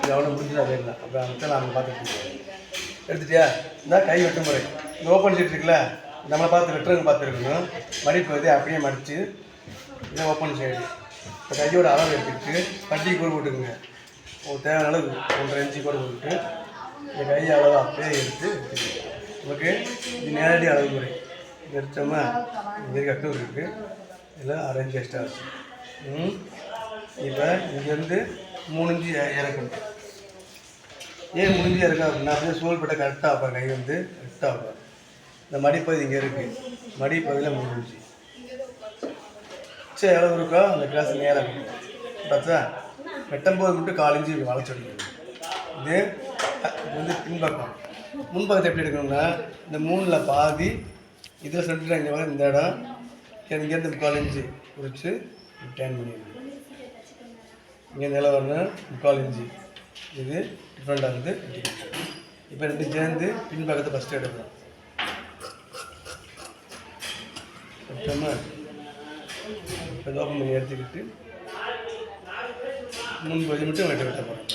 இது எவ்வளோ முடிஞ்சுதான் போயிடலாம். அப்போ அந்த நம்ம பார்த்துட்டு எடுத்துட்டியா? இந்த கை வெட்டும் முறை இந்த ஓப்பன் ஷீட் இருக்குல்ல, நம்மளை பார்த்து வெட்டுறவங்க பார்த்துருக்கணும். மடிப்பு வந்து அப்படியே மடித்து இதை ஓப்பன் சைடு இப்போ கையோட அளவு எடுத்துக்கிட்டு பட்டிக்கு கூட போட்டுக்குங்க. ஒரு தேவையான அளவு 1.5 இன்ச்சு கூட போட்டுட்டு இந்த கை அளவு அப்படியே எடுத்து நமக்கு இது நேரடி அளவு முறை எடுத்தோம்னா இங்கே கட்டு இருக்குது. இதில் 1/2 இன்ச்சு எக்ஸ்ட்ரா வச்சு இப்போ இங்கேருந்து 3 இன்ச்சு இறக்கணும். ஏன் 3 இன்ச்சு இறக்கா அப்படின்னா அப்படியே சோல் பட்ட கரெக்டாக வைப்பார். கை வந்து கரெக்டாக வைப்பார். இந்த மடிப்பகுதி இங்கே இருக்குது. மடிப்பகுதியில் 3 இன்ச்சு சரி எவ்வளோ இருக்கோ அந்த கிளாஸ் நேராக பார்த்தா வெட்டும்போது மட்டும் 4 இன்ச்சு வளைச்சி எடுக்கணும். இது வந்து பின்பக்கம். முன்பக்கத்தை எப்படி எடுக்கணும்னா இந்த 3ல் பாதி இதில் சென்டர் இங்கே வர இந்த இடம் இங்கேருந்து 4 இன்ச்சு குறித்து டேன் பண்ணிடணும். இங்கே நிலம் வரணும் 4 இன்ச்சு. இது டிஃப்ரெண்டாக இருந்து இப்போ 2 சேர்ந்து பின்பக்கத்தை ஃபஸ்ட்டு எடுக்கணும். எடுத்தோம்னா இப்போ ஓப்பன் பண்ணி எடுத்துக்கிட்டு முன்பகுதி மட்டும் வெட்ட போகிறோம்.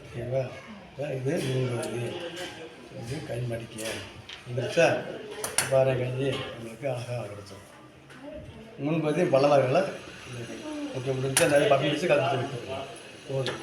ஓகேவா? இது முன்பகுதி, இது கை மடிக்க வந்துருச்சா? பாறை கை உங்களுக்கு அழகாக கிடைச்சோம். முன்பகுதி பலவாகல ஓகே முடிஞ்சா நிறைய பக்கம் வச்சு கற்றுட்டு போதும்.